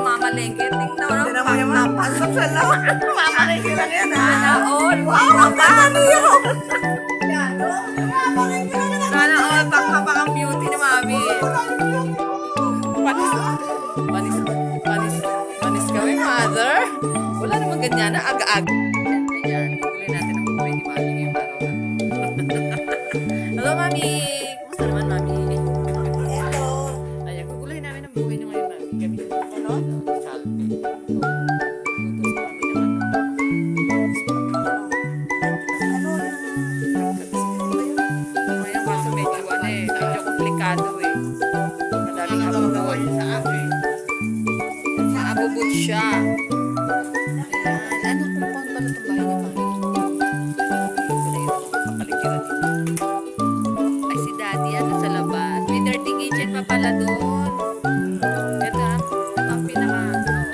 Mamalengke, tingnan mo yung pasok sa loob. Mamalengke lang yan ha. Sana all. Wow, ang ganda niyo. Sana all. Pakapakang beauty ni Mami. Panis kami, mother. Wala namang ganyan na aga-aga. Ayan, tuloy natin ang buhay ni Mami ngayong araw na to. Hello, Mami. Kumusta naman, Mami? Hello. Ayan, guguloy namin ang buhay niyo ngayon, Mami. Kami Ano? salve. Ngayon, kaso medyo medyo komplikado eh. Madaming abubot. Abubot siya. Ayan. Ano kung paano pala itong bahay niya, Mami? Kapaligiran dito. Ay, si Daddy, ano sa labas? May dirty kitchen pa pala doon. Ito ang pinaka,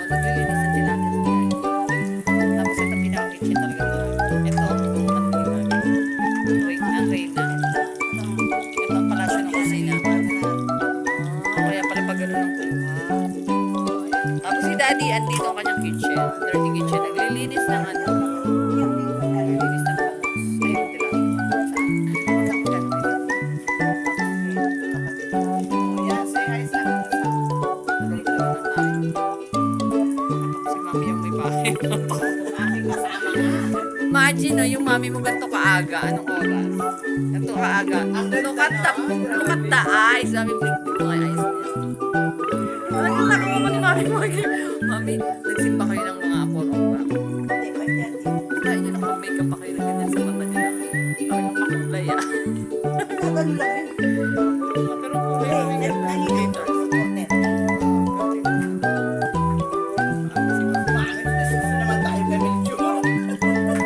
naglilinisan sila natin sa bahay. Tapos ito ang pinaka kitchen talaga. Ito, ang Reyna. Ito ang palasyo ng kusina. Kaya pala pag gano'n ang kuha. Tapos si Daddy, andito ang kanyang kitchen. Dirty kitchen. Naglilinis ng ano. Naglilinis ng palas. Ayun, tila. Si Mami yung may bahay. Imagine, no, yung Mami mo ganito kaaga. Anong oras? Ganito kaaga. Look at the eyes. Mami, dito ay eyes niya. Talagang nakawa ko ni Mami mo. Mami, nagsimba kayo ng mga aporong ba? Kaya nyo nakapag-makeup pa kayo ng ganyan sa mata nyo. Talagang makulay ah. Pero kulay namin yung gators.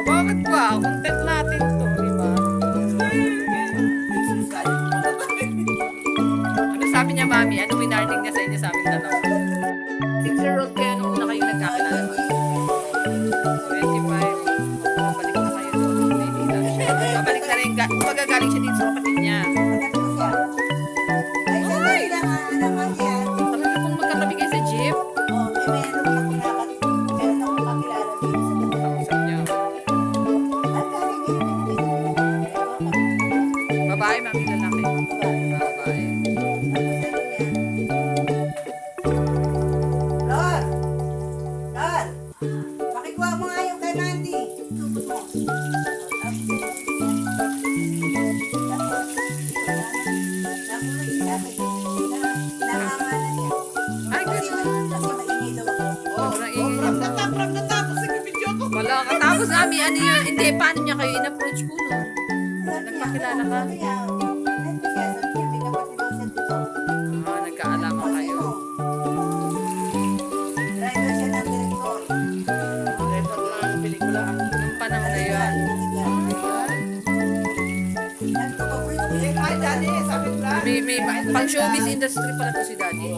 Bakit ba? Content natin to, di ba? Ano sabi niya, Mami? Ano winarning niya sa inyo sa aming dalawa? 6-year-old kayo nung una kayo nagkakilala. 25. Babalik na kayo doon. Maynila. Babalik na rin. Magagaling siya dito sa kapatid niya. Talaga kung magkatabi kayo sa jeep. Kausap niya. Babae, Mami, lalaki. Babae. Lord! Lord! Pakikuha mo nga yung kay Mandy. Ay, ganun. Kasi maingay daw ako. Mami, ano yun? Hindi, paano niya kayo in-approach ko, no? Nagpakilala ka? Ah, nagkaalaman kayo. Driver siya ng direktor. Refer na ng pelikula. Nung panahon na yun. Ay, daddy, sabi ko lang. May pang showbiz industry pala to si Daddy.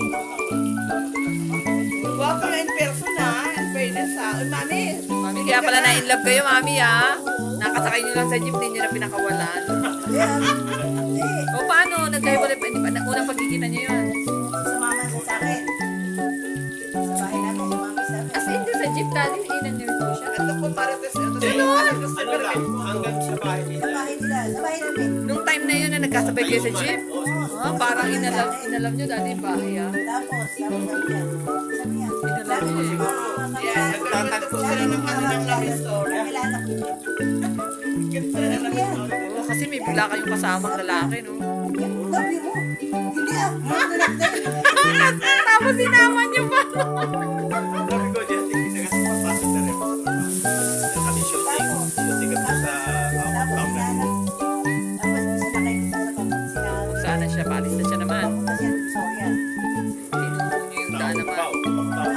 Guwapo na in person ha. In fairness ha. Uy, mami. Mami, kaya pala na-in love kayo, Mami, ha? Nakasakay nyo lang sa jeep, di nyo na pinakawalan. O paano? Nagkahiwalay pa, hindi pa, unang pagkikita nyo yun. Sumama siya sa akin. Sa bahay namin, sumama sa akin. As in, doon sa jeep, Daddy, inan-nerd po siya. Ito po marites. Ito Ano lang, hanggang sa bahay Sa nila. bahay nila, sa bahay namin. Nung time na yun na nagkasabay kayo sa jeep, parang inalam nyo, Daddy, bahay, ha? Tapos sabi niya, Inalam nyo, eh. Yeah, nagtatagpo sila ng kanilang love story. Kilala ko yun. Oo, kasi may bigla kayong kasamang lalaki, no? Gabi mo. Hindi ah. Tapos sinama nyo pa. Sabi ko, diyan, tingin kasi papasok na rin. Kami shooting. Shooting kami sa Tapos outbound. sinakay ko sa kapag Sana siya, palis na siya naman. Papunta siya sa Soria. Tinuto nyo yung daan naman. Pau,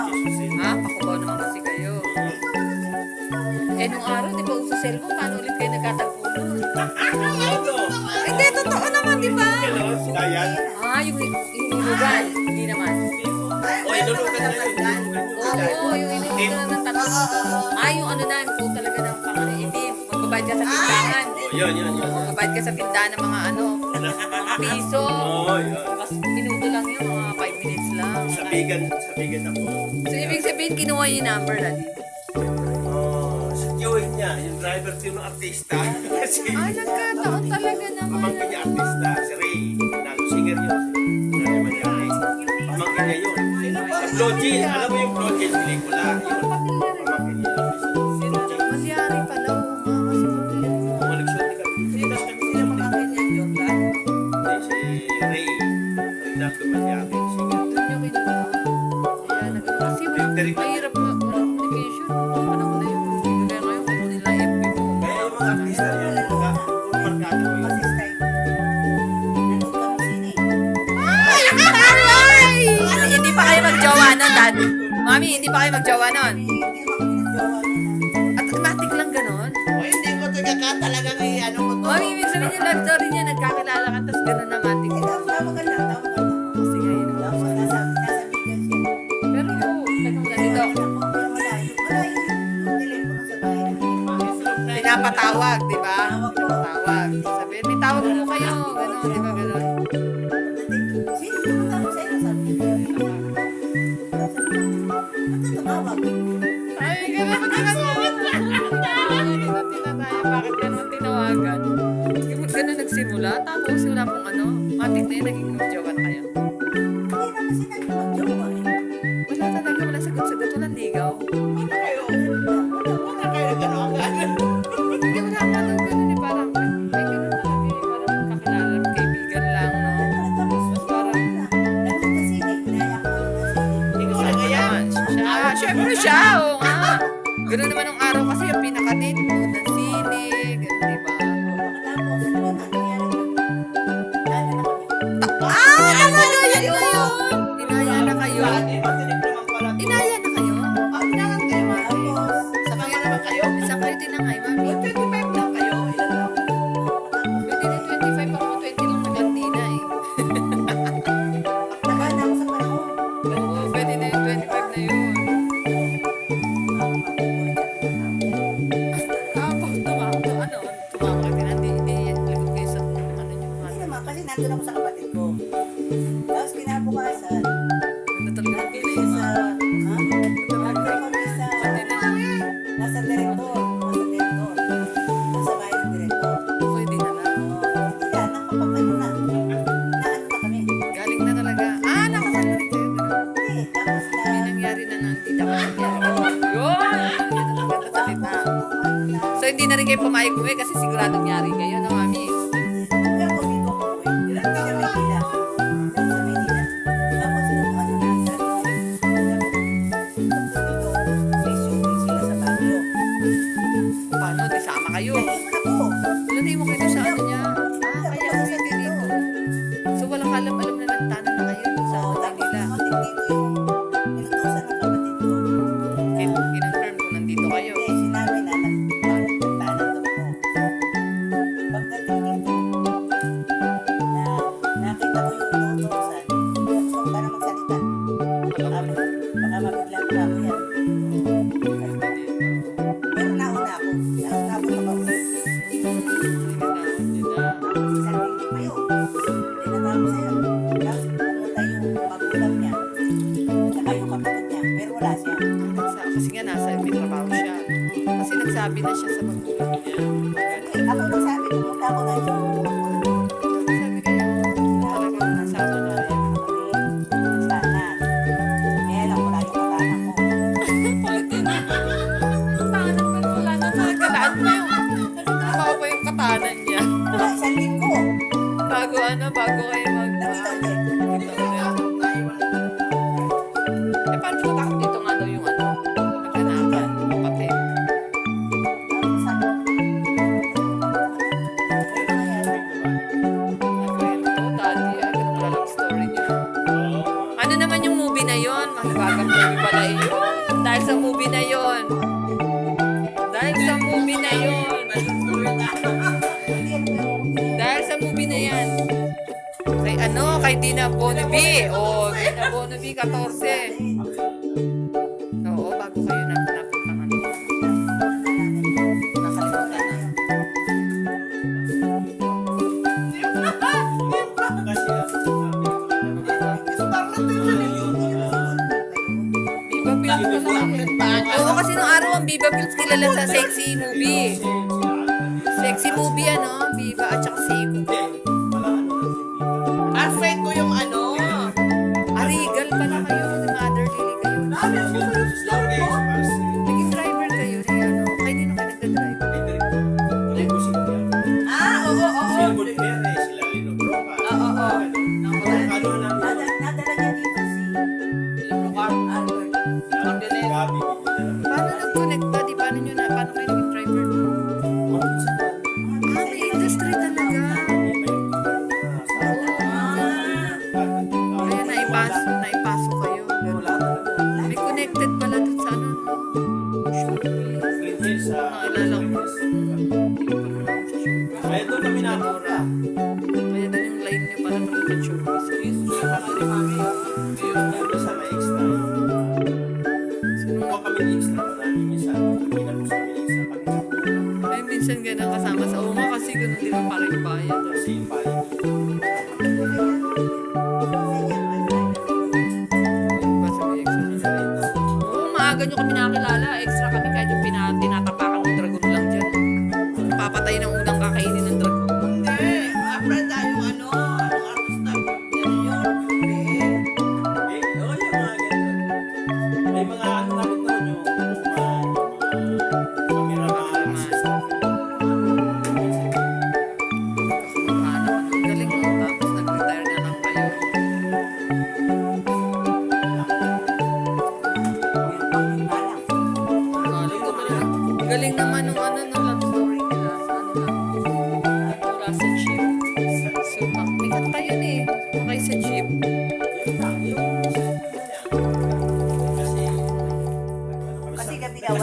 Jesus. Ha? Pakubaw naman kasi kayo. Eh, nung araw, di ba uso cellphone? Paano ulit kayo nagkatagpo nun? Hindi, totoo naman, di ba? Dayan. Ah, yung inunugan. Hindi naman. O, inulugan na yun. Oo, yung inunugan ng tatlo. Ah, yung ano na, yung po talaga ng pang-itim. Magbabayad ka sa tindahan. O, yun. Magbabayad ka sa tindahan ng mga ano, mga piso. Oo, yun. Mas minuto lang yun, mga 5 minutes lang. Sabigan ako. So, ibig sabihin, kinuha yung number natin. Sa queuing niya, yung driver ko yung artista. Kasi, Ay, nagkataon talaga naman. pamangkin niya artista, si Ray. Nalo singer yun. Nalo man niya Ray. Pamangkin niya yun. Yung Bloji, alam mo yung Bloji, yung pelikula. Yun. Pamangkin niya yun. Masyari pala, oo nga, kasi pagkilit mo. Nag-shooting kami. Sino pamangkin niya yun? Si Ray. Renato Malyari, singer. Doon yung kinuha. Ayan, kasi mahirap mo, walang communication. Panahon na yun. Hindi kaya ngayon, kung nila FB mo. Kaya yung mga artista yun, markado mo yun. Kasi style. Nanood kami sini. Ay! Hindi pa kayo magjowa nun, Dad. Mami, hindi pa kayo magjowa nun. Hindi naman kami nagjowa niya. Automatic lang ganon. O, hindi ko talaga talagang ano ko to. Mami, ibig sabihin yung love story niya, nagkakilala ka, tapos ganon na matik. Tama ka lang, tama ka lang. Sige, yun. Tapos nasa bigan siya. Pero, teka muna dito. Malayo. Malayo yung telepono sa bahay namin. Pinapatawag, di ba? Tawag ko. Pinapatawag. Sabi, may tawag mo kayo. Ganon, di ba ganon? Sino pumunta ko sa iyo? Sabi niya. Ba't tumawag? Ay, ganon na ganon. Bakit ganon tinawagan? Ganon nagsimula, tapos wala pong ano, matik na yun, naging magjowa na kayo. Hindi naman sinabi magjowa eh. Wala talaga, wala sagot-sagot, walang ligaw. Wala kayo. Wala kayo gano'n agad. Hindi, wala ka nang ganon eh, parang, may ganon talaga eh, parang kakilala, kaibigan lang, no? Tapos Parang, nanood na sini. Inaya ko na sini. Ikaw lang ngayon. siya, syempre siya, oo nga. Ganon naman nung araw kasi yung pinaka-date mo, ng sine, ganon, di ba? Tapos, ano naman, nangyari na. Dala na kami. Ah, talaga yan ngayon! Inaya na kayo. Dati, matinig naman pala. Inaya na kayo? Ah, pinalang kayo, mami. Tapos, Sa kanya naman kayo. Isang kayo tinangay, mami. 25 lang kayo. Ilan lang? Pwede na 25, ako 20 lang naglandi na eh. tagal na ako sa panahon. Oo, pwede na yung 25 na yun. Tapos tumako, ano, tumako ka na, hindi, lagot kayo sa, ano nyo, Hindi naman, kasi nandun ako sa kapatid ko. Tapos kinabukasan, na talaga nandun pili siya yung sa, mga, nandun kami sa, pati na lang eh. nasa direktor. Nasa bahay ng direktor. Pwede na lang. Hindi na, nakapag ano na. Naano na kami. Galing na talaga. Ah, nakasal na rin kayo. Ganun. Hindi, tapos na, May nangyari na nang hindi dapat nangyari. Yun! Yun ang maganda salita. So, hindi na rin kayo pumayag uwi kasi siguradong nyari kayo, no, mami? Kaya ako dito ako eh. Ilan ka sa Maynila? Sa Maynila. Tapos yung ano na, sabi niya, dito, may shooting sila sa Baguio. Paano Baka mabigla pa ako yan. Pero nauna ako. Nauna ako makauwi. Isang linggo pa yun. Tinatapos sa'yo. Tapos pumunta yung magulang niya. Saka yung kapatid niya. Pero wala siya. Kasi nga nasa may trabaho siya. Kasi nagsabi na siya sa magulang niya. Ako nagsabi, pumunta ako na yung Sabi kayo, talagang nasama na rin. sana. Kaya lang wala yung katanak ko. Katanan ka na, wala na nagkataan mo yung nagtrabaho pa yung katanan niya. Wala isang linggo. Bago kayo Nakita ulit. Eh, paano mo takot dito nga daw yung magkanakan, kapatid? Nagkwento, daddy, agad pala lang story niya. Ano naman yung movie na yon? Mahalagang movie pala yun. Dahil sa movie na yon. Dahil sa movie na yon. Dahil sa movie na yan. Kay Dina Bonnevie. O, Dina Bonnevie, 14. Oo, bago kayo napunta nakalimutan na. Viva Films pala. Oo, kasi nung araw ang Viva Films kilala sa sexy movie. Sexy movie, Viva at saka Sigo. Friend ko yung ano. Arigal pala kayo, the mother lily kayo. Naging driver kayo, kay Nino ka nagda-drive. Oo. Nadala niya dito si Albert. Paano nag-connecta? Paano kayo naging driver? May industry talaga. Kaya naipasok kayo. May connected pala dun sa Naalala ko. Kaya doon kami namura. Kaya dun yung line niyo pala ng mga showbiz. Sa may extra. Kung kami ni extra, marami minsan. Pinapos kami ni extra kami. Ay, minsan ganun kasama sa uma kasi ganun din ang parang bayad. Kasi yung palit. Basta may extra. Oo, maaga nyo kami nakakilala. Extra kami kahit yung tinatapakan ng dragon lang dyan. Papatay ng unang kakainin ng dragon. Hindi. Friend tayo ano. Anong artista? Yan yun. Yung mga ganun. May mga ano namin doon yung cameraman, assistant. Ang galing mo. Tapos nag-retire na lang kayo. Ang galing naman nung love story nila sa wala sa jeep. So, may kanta yun eh. Okay sa jeep. Kasi gabi daw.